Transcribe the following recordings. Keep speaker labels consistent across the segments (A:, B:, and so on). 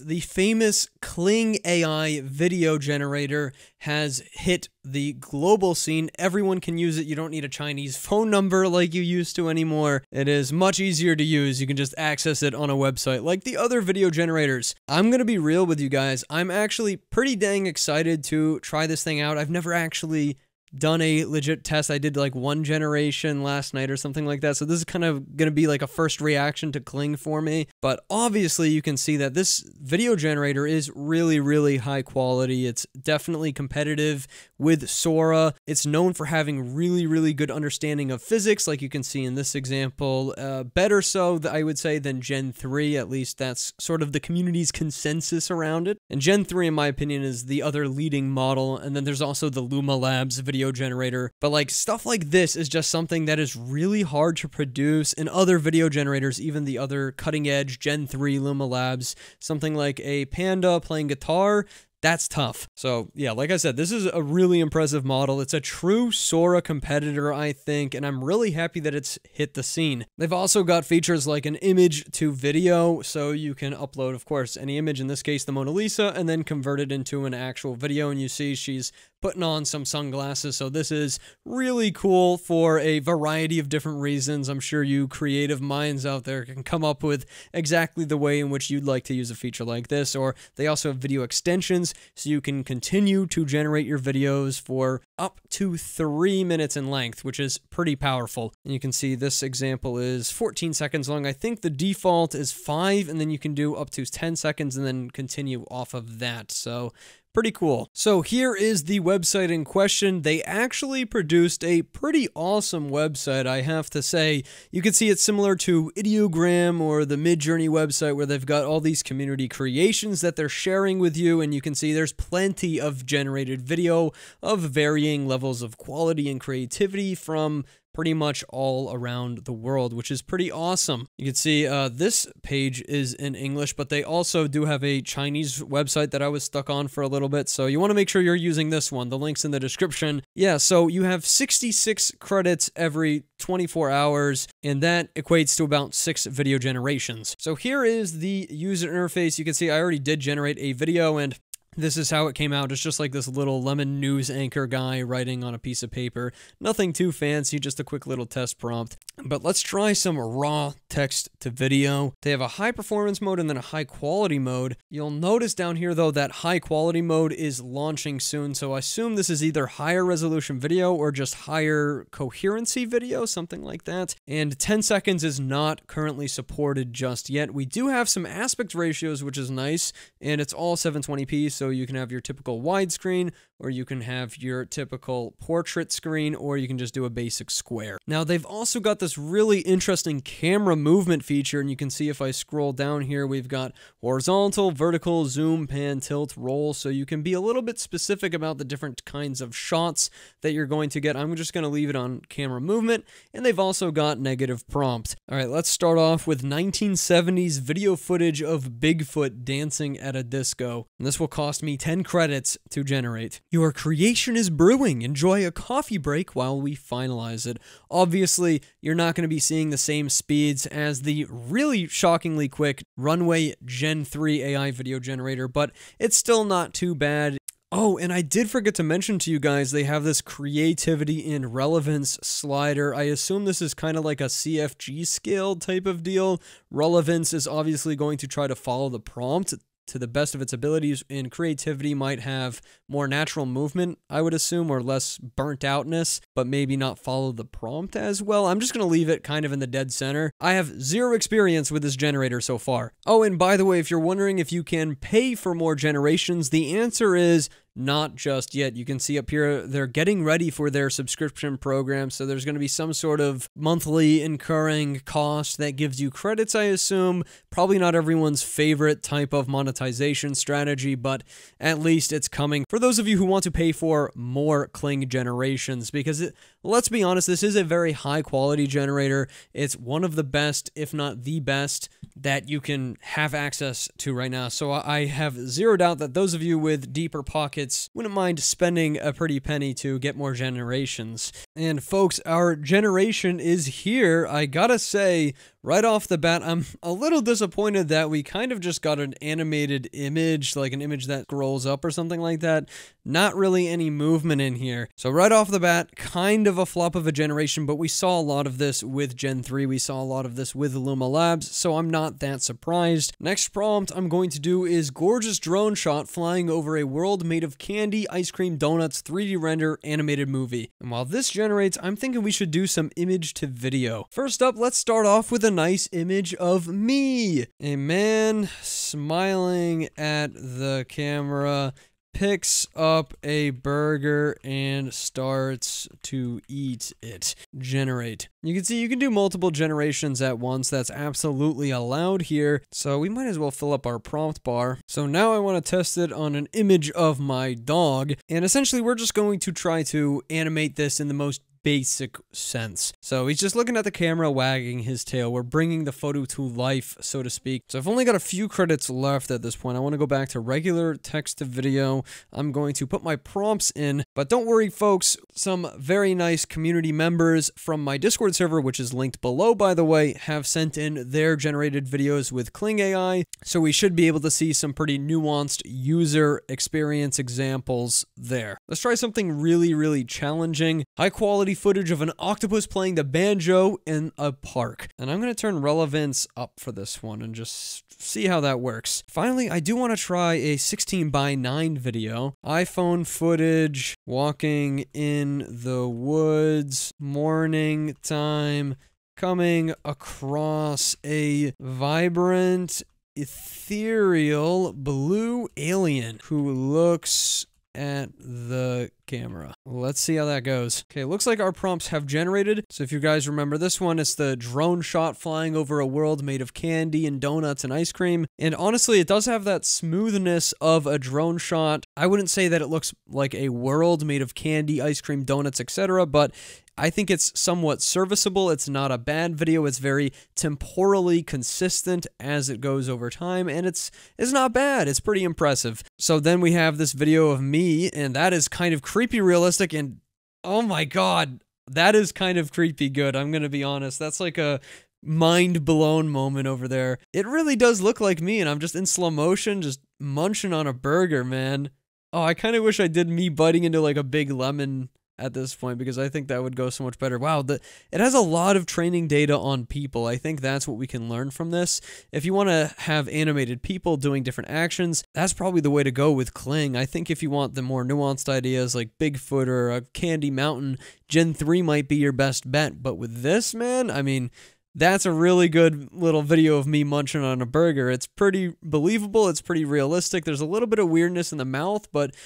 A: The famous Kling AI video generator has hit the global scene. Everyone can use it. You don't need a Chinese phone number like you used to anymore. It is much easier to use. You can just access it on a website like the other video generators. I'm going to be real with you guys. I'm actually pretty dang excited to try this thing out. I've never actually done a legit test. I did like one generation last night or something like that. So this is kind of going to be like a first reaction to Kling for me. But obviously you can see that this video generator is really, really high quality. It's definitely competitive with Sora. It's known for having really, really good understanding of physics, like you can see in this example. Better so, I would say, than Gen 3. At least that's sort of the community's consensus around it. And Gen 3, in my opinion, is the other leading model. And then there's also the Luma Labs video generator. But like stuff like this is just something that is really hard to produce in other video generators, even the other cutting edge Gen 3 Luma Labs. Something like a panda playing guitar, that's tough. So yeah, like I said, this is a really impressive model. It's a true Sora competitor, I think, and I'm really happy that it's hit the scene. They've also got features like an image to video, so you can upload, of course, any image, in this case the Mona Lisa, and then convert it into an actual video, and you see she's putting on some sunglasses. So this is really cool for a variety of different reasons. I'm sure you creative minds out there can come up with exactly the way in which you'd like to use a feature like this. Or they also have video extensions, so you can continue to generate your videos for up to 3 minutes in length, which is pretty powerful. And you can see this example is 14 seconds long. I think the default is 5, and then you can do up to 10 seconds and then continue off of that. So pretty cool. So here is the website in question. They actually produced a pretty awesome website, I have to say. You can see it's similar to Ideogram or the Midjourney website, where they've got all these community creations that they're sharing with you, and you can see there's plenty of generated video of varying levels of quality and creativity from pretty much all around the world, which is pretty awesome. You can see this page is in English, but they also do have a Chinese website that I was stuck on for a little bit, so you want to make sure you're using this one. The link's in the description. Yeah, so you have 66 credits every 24 hours, and that equates to about 6 video generations. So here is the user interface. You can see I already did generate a video, and this is how it came out. It's just like this little lemon news anchor guy writing on a piece of paper. Nothing too fancy, just a quick little test prompt. But let's try some raw text to video. They have a high performance mode and then a high quality mode. You'll notice down here though that high quality mode is launching soon, so I assume this is either higher resolution video or just higher coherency video, something like that. And 10 seconds is not currently supported just yet. We do have some aspect ratios, which is nice, and it's all 720p, so you can have your typical widescreen, or you can have your typical portrait screen, or you can just do a basic square. Now, they've also got this really interesting camera movement feature, and you can see if I scroll down here, we've got horizontal, vertical, zoom, pan, tilt, roll, so you can be a little bit specific about the different kinds of shots that you're going to get. I'm just going to leave it on camera movement, and they've also got negative prompt. All right, let's start off with 1970s video footage of Bigfoot dancing at a disco, and this will cost me 10 credits to generate. Your creation is brewing. Enjoy a coffee break while we finalize it. Obviously, you're not going to be seeing the same speeds as the really shockingly quick Runway Gen 3 AI video generator, but it's still not too bad. Oh, and I did forget to mention to you guys, they have this creativity and relevance slider. I assume this is kind of like a CFG scale type of deal. Relevance is obviously going to try to follow the prompt to the best of its abilities, and creativity might have more natural movement, I would assume, or less burnt outness, but maybe not follow the prompt as well. I'm just going to leave it kind of in the dead center. I have 0 experience with this generator so far. Oh, and by the way, if you're wondering if you can pay for more generations, the answer is not just yet. You can see up here, they're getting ready for their subscription program, so there's going to be some sort of monthly incurring cost that gives you credits, I assume. Probably not everyone's favorite type of monetization strategy, but at least it's coming for those of you who want to pay for more Kling generations, because let's be honest, this is a very high quality generator. It's one of the best, if not the best, that you can have access to right now. So I have 0 doubt that those of you with deeper pockets wouldn't mind spending a pretty penny to get more generations. And folks, our generation is here. I gotta say, right off the bat, I'm a little disappointed that we kind of just got an animated image, like an image that scrolls up or something like that. Not really any movement in here. So right off the bat, kind of a flop of a generation, but we saw a lot of this with Gen 3. We saw a lot of this with Luma Labs, so I'm not that surprised. Next prompt I'm going to do is gorgeous drone shot flying over a world made of candy, ice cream, donuts, 3D render, animated movie. And while this generates, I'm thinking we should do some image to video. First up, let's start off with a nice image of me. A man smiling at the camera, picks up a burger and starts to eat it. Generate. You can see you can do multiple generations at once. That's absolutely allowed here. So we might as well fill up our prompt bar. So now I want to test it on an image of my dog. And essentially we're just going to try to animate this in the most basic sense. So he's just looking at the camera, wagging his tail. We're bringing the photo to life, so to speak. So I've only got a few credits left at this point. I want to go back to regular text to video. I'm going to put my prompts in, but don't worry, folks. Some very nice community members from my Discord server, which is linked below, by the way, have sent in their generated videos with Kling AI. So we should be able to see some pretty nuanced user experience examples there. Let's try something really, really challenging. High quality footage of an octopus playing the banjo in a park. And I'm going to turn relevance up for this one and just see how that works. Finally, I do want to try a 16:9 video. iPhone footage, walking in the woods, morning time, coming across a vibrant, ethereal blue alien who looks at the camera. Let's see how that goes. Okay, looks like our prompts have generated. So if you guys remember this one, it's the drone shot flying over a world made of candy and donuts and ice cream. And honestly, it does have that smoothness of a drone shot. I wouldn't say that it looks like a world made of candy, ice cream, donuts, etc., but I think it's somewhat serviceable. It's not a bad video. It's very temporally consistent as it goes over time, and it's not bad. It's pretty impressive. So then we have this video of me, and that is kind of creepy realistic, and oh my god, that is kind of creepy good. I'm gonna be honest. That's like a mind blown moment over there. It really does look like me, and I'm just in slow motion, just munching on a burger, man. Oh, I kind of wish I did me biting into like a big lemon at this point, because I think that would go so much better. Wow, it has a lot of training data on people. I think that's what we can learn from this. If you want to have animated people doing different actions, that's probably the way to go with Kling. I think if you want the more nuanced ideas like Bigfoot or a Candy Mountain, Gen 3 might be your best bet. But with this, man, I mean, that's a really good little video of me munching on a burger. It's pretty believable. It's pretty realistic. There's a little bit of weirdness in the mouth, but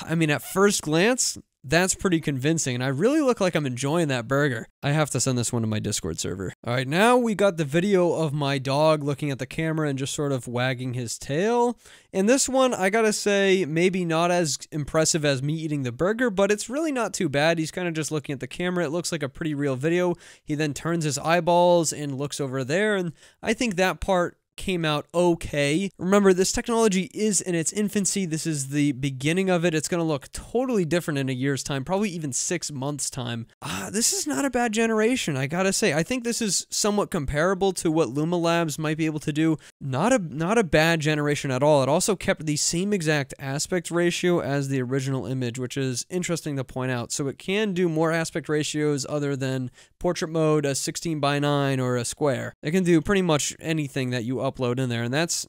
A: I mean, at first glance, that's pretty convincing, and I really look like I'm enjoying that burger. I have to send this one to my Discord server. All right, now we got the video of my dog looking at the camera and just sort of wagging his tail. And this one, I gotta say, maybe not as impressive as me eating the burger, but it's really not too bad. He's kind of just looking at the camera. It looks like a pretty real video. He then turns his eyeballs and looks over there, and I think that part came out okay. Remember, this technology is in its infancy. This is the beginning of it. It's going to look totally different in a year's time, probably even 6 months' time. This is not a bad generation, I gotta say. I think this is somewhat comparable to what Luma Labs might be able to do. Not a bad generation at all. It also kept the same exact aspect ratio as the original image, which is interesting to point out. So it can do more aspect ratios other than portrait mode, a 16:9, or a square. It can do pretty much anything that you upload in there, and that's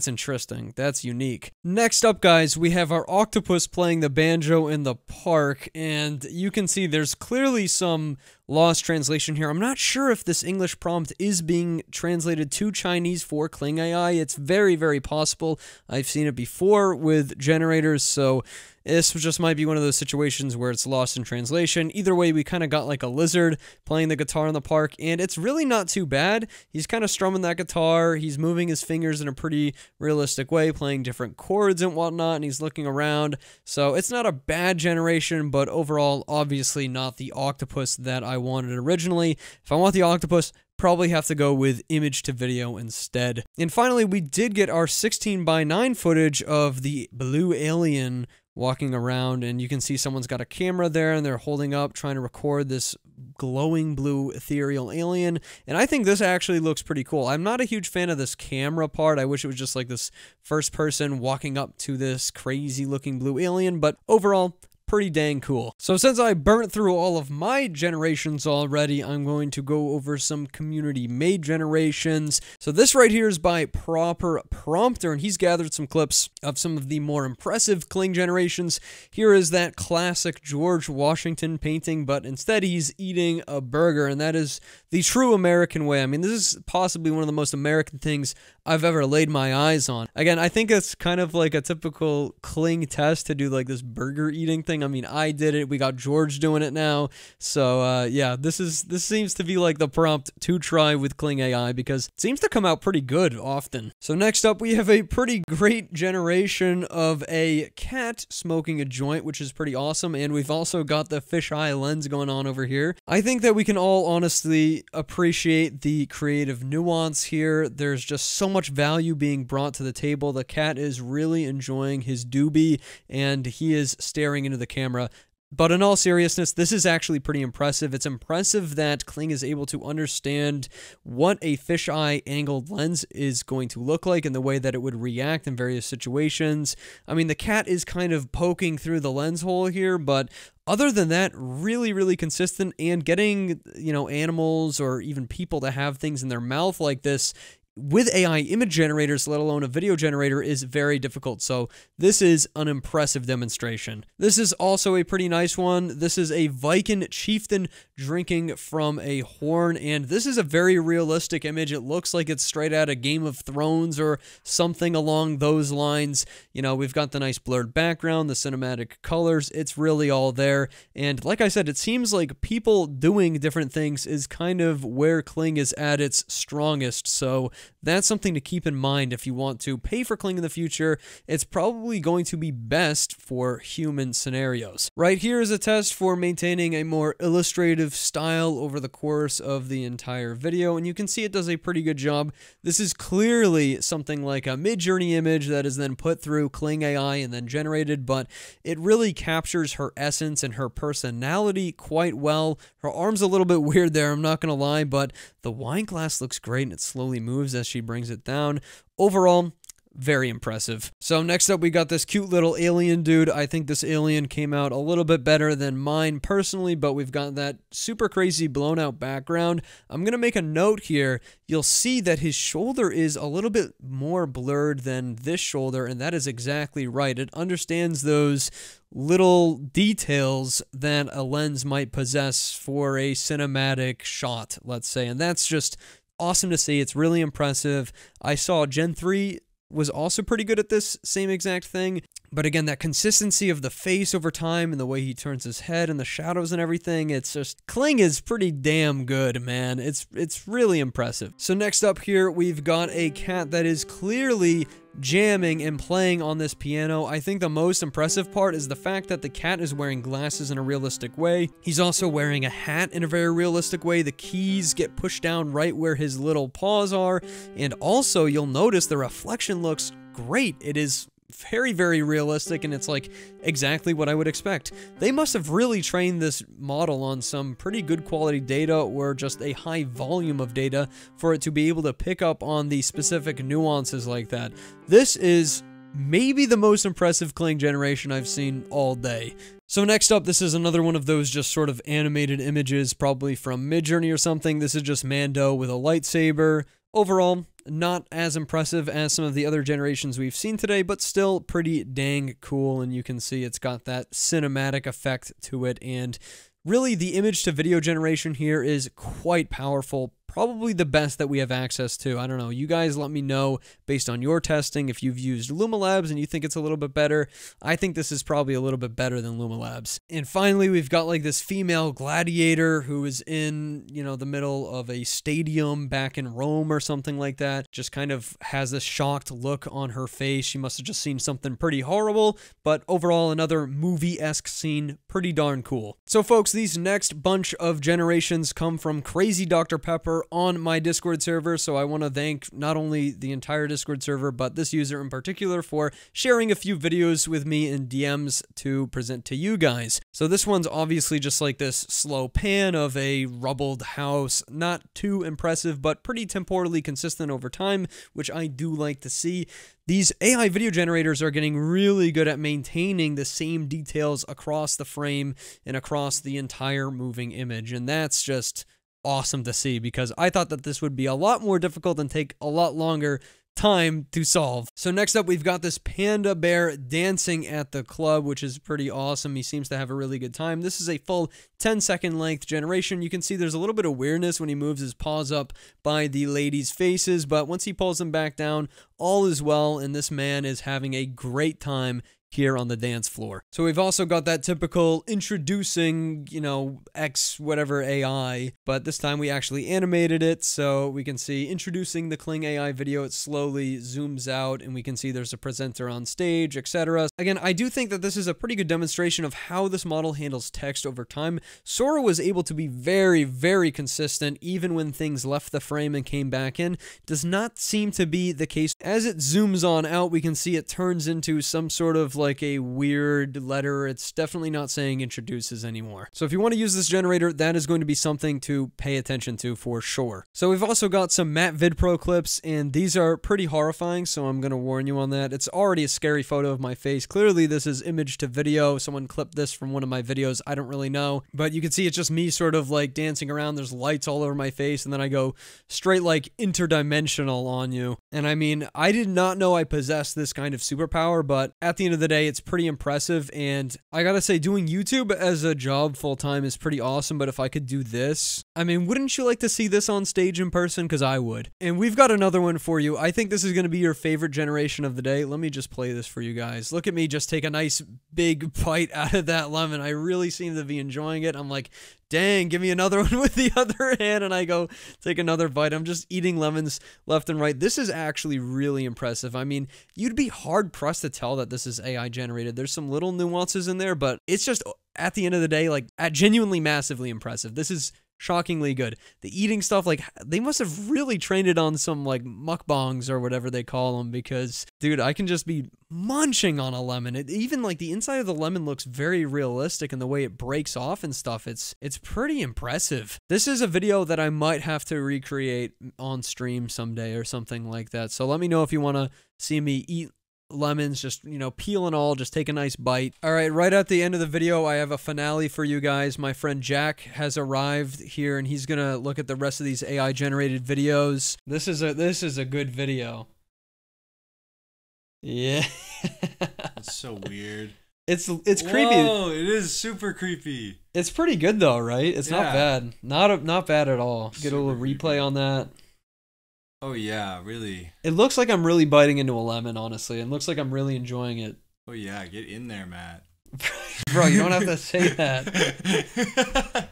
A: interesting. That's unique. Next up, guys, we have our octopus playing the banjo in the park, and you can see there's clearly some lost translation here. I'm not sure if this English prompt is being translated to Chinese for Kling AI. It's very, very possible. I've seen it before with generators, so this just might be one of those situations where it's lost in translation. Either way, we kind of got like a lizard playing the guitar in the park, and it's really not too bad. He's kind of strumming that guitar. He's moving his fingers in a pretty realistic way, playing different chords and whatnot, and he's looking around. So it's not a bad generation, but overall, obviously not the octopus that I wanted originally. If I want the octopus, probably have to go with image to video instead. And finally, we did get our 16:9 footage of the blue alien walking around, and you can see someone's got a camera there and they're holding up trying to record this glowing blue ethereal alien, and I think this actually looks pretty cool. I'm not a huge fan of this camera part. I wish it was just like this first person walking up to this crazy looking blue alien, but overall, pretty dang cool. So since I burnt through all of my generations already, I'm going to go over some community-made generations. So this right here is by Proper Prompter, and he's gathered some clips of some of the more impressive Kling generations. Here is that classic George Washington painting, but instead he's eating a burger, and that is the true American way. I mean, this is possibly one of the most American things I've ever laid my eyes on. Again, I think it's kind of like a typical Kling test to do like this burger eating thing. I mean, I did it. We got George doing it now. So yeah, this seems to be like the prompt to try with Kling AI because it seems to come out pretty good often. So next up, we have a pretty great generation of a cat smoking a joint, which is pretty awesome. And we've also got the fisheye lens going on over here. I think that we can all honestly appreciate the creative nuance here. There's just so much value being brought to the table. The cat is really enjoying his doobie and he is staring into the camera. But in all seriousness, this is actually pretty impressive. It's impressive that Kling is able to understand what a fisheye angled lens is going to look like and the way that it would react in various situations. I mean, the cat is kind of poking through the lens hole here, but other than that, really, really consistent, and getting, you know, animals or even people to have things in their mouth like this with AI image generators, let alone a video generator, is very difficult. So this is an impressive demonstration. This is also a pretty nice one. This is a Viking chieftain drinking from a horn, and this is a very realistic image. It looks like it's straight out of Game of Thrones or something along those lines. You know, we've got the nice blurred background, the cinematic colors. It's really all there. And like I said, it seems like people doing different things is kind of where Kling is at its strongest. So that's something to keep in mind if you want to pay for Kling in the future. It's probably going to be best for human scenarios. Right here is a test for maintaining a more illustrative style over the course of the entire video, and you can see it does a pretty good job. This is clearly something like a mid-journey image that is then put through Kling AI and then generated, but it really captures her essence and her personality quite well. Her arm's a little bit weird there, I'm not gonna lie, but the wine glass looks great and it slowly moves as she brings it down. Overall, very impressive. So next up, we got this cute little alien dude. I think this alien came out a little bit better than mine personally, but we've got that super crazy blown out background. I'm gonna make a note here. You'll see that his shoulder is a little bit more blurred than this shoulder, and that is exactly right. It understands those little details that a lens might possess for a cinematic shot, let's say, and that's just awesome to see. It's really impressive. I saw Gen 3 was also pretty good at this same exact thing. But again, that consistency of the face over time and the way he turns his head and the shadows and everything, it's just, Kling is pretty damn good, man. It's really impressive. So next up here, we've got a cat that is clearly jamming and playing on this piano. I think the most impressive part is the fact that the cat is wearing glasses in a realistic way. He's also wearing a hat in a very realistic way. The keys get pushed down right where his little paws are, and also you'll notice the reflection looks great. It is very, very realistic, and it's like exactly what I would expect. They must have really trained this model on some pretty good quality data or just a high volume of data for it to be able to pick up on the specific nuances like that. This is maybe the most impressive Kling generation I've seen all day. So next up, this is another one of those just sort of animated images, probably from Midjourney or something. This is just Mando with a lightsaber. Overall, not as impressive as some of the other generations we've seen today, but still pretty dang cool, and you can see it's got that cinematic effect to it, and really the image to video generation here is quite powerful. Probably the best that we have access to. I don't know. You guys let me know based on your testing if you've used Luma Labs and you think it's a little bit better. I think this is probably a little bit better than Luma Labs. And finally, we've got like this female gladiator who is in, you know, the middle of a stadium back in Rome or something like that. Just kind of has this shocked look on her face. She must have just seen something pretty horrible, but overall another movie-esque scene. Pretty darn cool. So folks, these next bunch of generations come from Crazy Dr. Pepper over on my Discord server. So I want to thank not only the entire Discord server, but this user in particular for sharing a few videos with me in DMs to present to you guys. So this one's obviously just like this slow pan of a rubbled house. Not too impressive, but pretty temporally consistent over time, which I do like to see. These AI video generators are getting really good at maintaining the same details across the frame and across the entire moving image, and that's just awesome to see because I thought that this would be a lot more difficult and take a lot longer time to solve. So next up, we've got this panda bear dancing at the club, which is pretty awesome. He seems to have a really good time. This is a full 10-second length generation. You can see there's a little bit of weirdness when he moves his paws up by the ladies' faces, but once he pulls them back down, all is well, and this man is having a great time here on the dance floor. So we've also got that typical introducing, you know, X whatever AI, but this time we actually animated it, so we can see introducing the Kling AI video. It slowly zooms out and we can see there's a presenter on stage, etc. Again, I do think that this is a pretty good demonstration of how this model handles text over time. Sora was able to be very, very consistent even when things left the frame and came back in. Does not seem to be the case. As it zooms on out, we can see it turns into some sort of like a weird letter. It's definitely not saying introduces anymore. So if you want to use this generator, that is going to be something to pay attention to for sure. So we've also got some MattVidPro clips, and these are pretty horrifying, so I'm going to warn you on that. It's already a scary photo of my face. Clearly this is image to video. Someone clipped this from one of my videos. I don't really know, but you can see it's just me sort of like dancing around. There's lights all over my face, and then I go straight like interdimensional on you. And I mean, I did not know I possessed this kind of superpower, but at the end of the day, it's pretty impressive. And I gotta say, doing YouTube as a job full-time is pretty awesome, but if I could do this, I mean, wouldn't you like to see this on stage in person? Because I would. And we've got another one for you. I think this is going to be your favorite generation of the day. Let me just play this for you guys. Look at me just take a nice big bite out of that lemon. I really seem to be enjoying it. I'm like, dang, give me another one with the other hand, and I go take another bite. I'm just eating lemons left and right. This is actually really impressive. I mean, you'd be hard-pressed to tell that this is AI generated. There's some little nuances in there, but it's just, at the end of the day, like, genuinely massively impressive. This is shockingly good. The eating stuff, like, they must have really trained it on some, like, mukbangs or whatever they call them, because, dude, I can just be munching on a lemon. Even, like, the inside of the lemon looks very realistic, and the way it breaks off and stuff, it's pretty impressive. This is a video that I might have to recreate on stream someday or something like that, so let me know if you want to see me eat lemons, just, you know, peel and all, just take a nice bite. All right, right at the end of the video, I have a finale for you guys. My friend Jack has arrived here, and he's gonna look at the rest of these AI generated videos. This is a good video. Yeah.
B: That's so weird.
A: It's creepy.
B: Oh, it is super creepy.
A: It's pretty good though, right? It's not bad. Not bad at all. Get a little replay on that.
B: Oh yeah, really.
A: It looks like I'm really biting into a lemon, honestly. It looks like I'm really enjoying it.
B: Oh yeah, get in there, Matt.
A: Bro, you don't have to say that.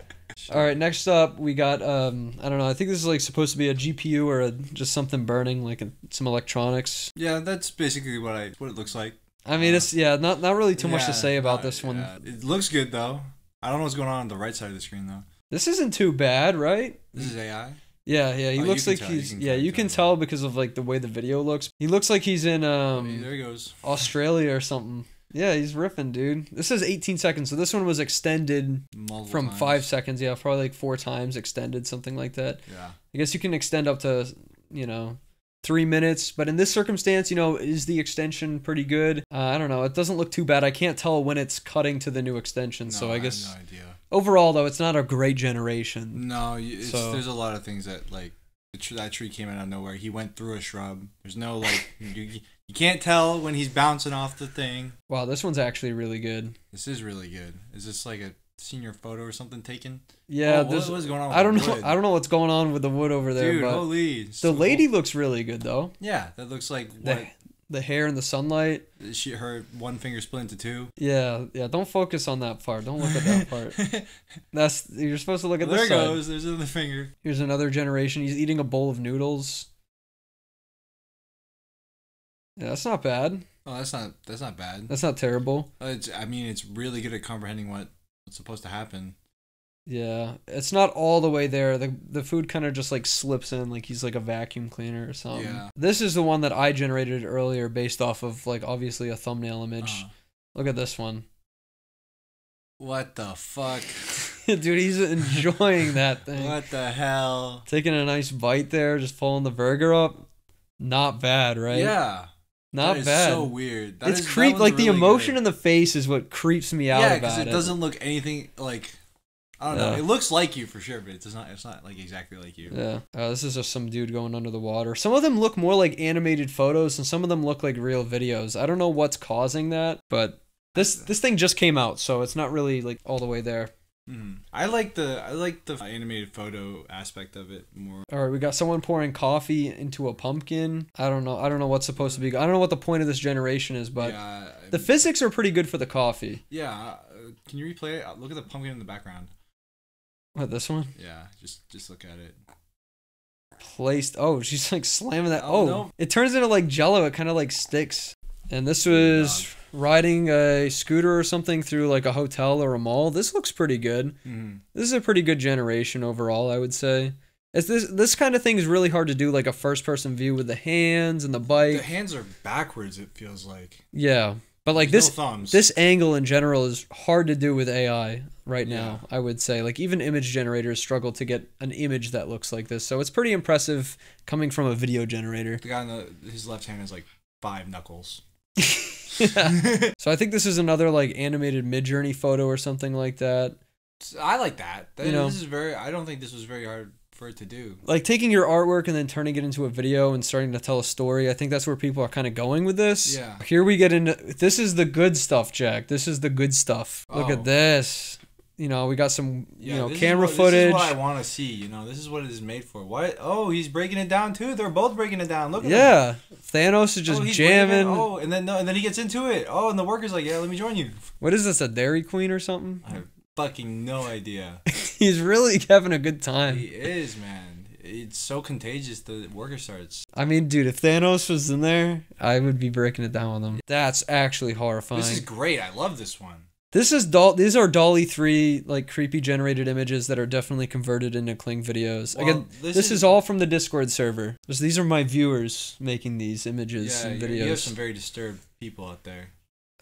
A: All right, next up we got I don't know. I think this is like supposed to be a GPU or just something burning, like some electronics.
B: Yeah, that's basically what it looks like.
A: I mean, it's not really too much to say about this one.
B: Yeah. It looks good though. I don't know what's going on the right side of the screen though.
A: This isn't too bad, right?
B: This is AI.
A: Yeah, he looks like he's you can tell because of like the way the video looks. He looks like he's in
B: there he goes.
A: Australia or something. Yeah, he's riffing, dude. This says 18 seconds, so this one was extended from 5 seconds. Yeah, probably like 4 times extended, something like that.
B: Yeah.
A: I guess you can extend up to, you know, 3 minutes, but in this circumstance, you know, is the extension pretty good? I don't know. It doesn't look too bad. I can't tell when it's cutting to the new extension,
B: No,
A: so I guess
B: have no idea.
A: Overall, though, it's not a great generation.
B: No, there's a lot of things that, like, that tree came out of nowhere. He went through a shrub. There's no, like, you can't tell when he's bouncing off the thing.
A: Wow, this one's actually really good.
B: This is really good. Is this like a senior photo or something taken?
A: Yeah,
B: what was going on with
A: I don't
B: the
A: know.
B: wood?
A: I don't know what's going on with the wood over there.
B: Dude,
A: but
B: holy.
A: The lady looks really good, though.
B: Yeah, that looks like
A: the hair in the sunlight.
B: Her one finger split into 2.
A: Yeah. Don't focus on that part. Don't look at that part. You're supposed to look at this side.
B: There it goes. There's another finger.
A: Here's another generation. He's eating a bowl of noodles. Yeah, that's not bad.
B: Oh, that's not bad.
A: That's not terrible.
B: I mean, it's really good at comprehending what's supposed to happen.
A: Yeah, it's not all the way there. The food kind of just like slips in like he's like a vacuum cleaner or something.
B: Yeah.
A: This is the one that I generated earlier based off of like obviously a thumbnail image. Look at this one.
B: What the fuck?
A: Dude, he's enjoying that thing.
B: What the hell?
A: Taking a nice bite there, just pulling the burger up. Not bad, right?
B: Yeah.
A: Not
B: that is
A: bad.
B: So weird.
A: It's creep. Like the emotion in the face is what creeps me out.
B: Yeah,
A: because
B: it doesn't look anything like. I don't know. It looks like you for sure, but it's not. It's not like exactly like you.
A: Yeah. This is just some dude going under the water. Some of them look more like animated photos, and some of them look like real videos. I don't know what's causing that, but this thing just came out, so it's not really like all the way there.
B: I like the animated photo aspect of it more.
A: All right, we got someone pouring coffee into a pumpkin. I don't know what's supposed to be. I don't know what the point of this generation is, but the physics are pretty good for the coffee.
B: Yeah. Can you replay it? Look at the pumpkin in the background.
A: What, this one?
B: Yeah, just look at it.
A: Placed. Oh, she's like slamming that.
B: Oh, no.
A: It turns into like jello. It kind of like sticks. And this was riding a scooter or something through like a hotel or a mall. This looks pretty good. This is a pretty good generation overall, I would say. It's this kind of thing is really hard to do, like a first-person view with the hands and the bike.
B: The hands are backwards, it feels like.
A: Yeah. But like this angle in general is hard to do with AI right now, I would say. Like even image generators struggle to get an image that looks like this. So it's pretty impressive coming from a video generator.
B: The guy on his left hand has like 5 knuckles.
A: Yeah. So I think this is another like animated Midjourney photo or something like that.
B: I like that.
A: You know,
B: this is very. I don't think this was very hard for it to do.
A: Like taking your artwork and then turning it into a video and starting to tell a story. I think that's where people are kind of going with this.
B: Yeah.
A: Here we get into this is the good stuff, Jack. This is the good stuff. Look at this. You know, we got some camera footage. This is
B: what I want to see. You know, this is what it is made for. What? Oh, he's breaking it down too. They're both breaking it down. Look at him.
A: Thanos is just jamming.
B: And then he gets into it. Oh, and the worker's like, yeah, let me join you.
A: What is this? A Dairy Queen or something?
B: I have fucking no idea.
A: He's really having a good time.
B: He is, man. It's so contagious. The worker starts.
A: I mean, dude, if Thanos was in there, I would be breaking it down with him. That's actually horrifying.
B: This is great. I love this one.
A: These are DALL-E 3 like creepy generated images that are definitely converted into Kling videos. Well, again, this is all from the Discord server. These are my viewers making these images and videos.
B: You have some very disturbed people out there.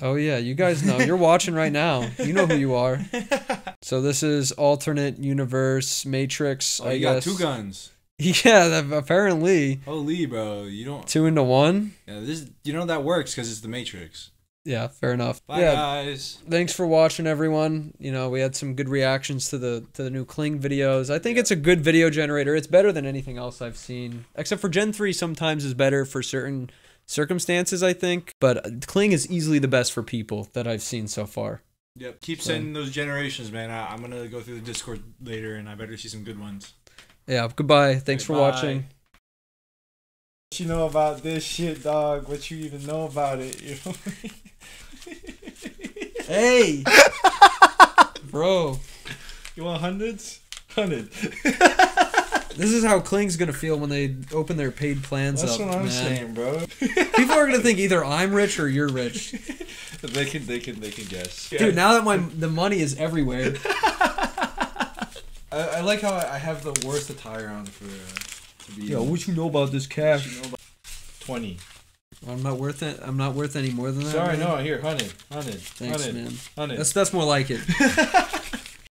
A: Oh yeah, you guys know. You're watching right now. You know who you are. So this is alternate universe Matrix. I guess.
B: Got 2 guns.
A: Yeah, apparently.
B: Holy, bro, you don't.
A: 2 into 1.
B: Yeah, that works because it's the Matrix.
A: Yeah, fair enough.
B: Bye, guys.
A: Thanks for watching, everyone. You know, we had some good reactions to the new Kling videos. I think it's a good video generator. It's better than anything else I've seen, except for Gen 3 sometimes is better for certain circumstances, I think. But Kling is easily the best for people that I've seen so far.
B: Yep. Keep sending those generations, man. I'm going to go through the Discord later, and I better see some good ones.
A: Yeah, goodbye. Thanks for watching.
B: What you know about this shit, dog? What you even know about it? You know?
A: Hey! Bro.
B: You want hundreds? 100.
A: This is how Kling's gonna feel when they open their paid plans
B: That's
A: up.
B: That's what I'm saying, bro.
A: People are gonna think either I'm rich or you're rich.
B: They can guess.
A: Dude, now that the money is everywhere.
B: I like how I have the worst attire on to be.
A: Yo, what you know about this cash?
B: 20.
A: I'm not worth it. I'm not worth any more than that.
B: Sorry, man. No. Here, 100.
A: Thanks,
B: 100.
A: man.
B: 100.
A: That's more like it.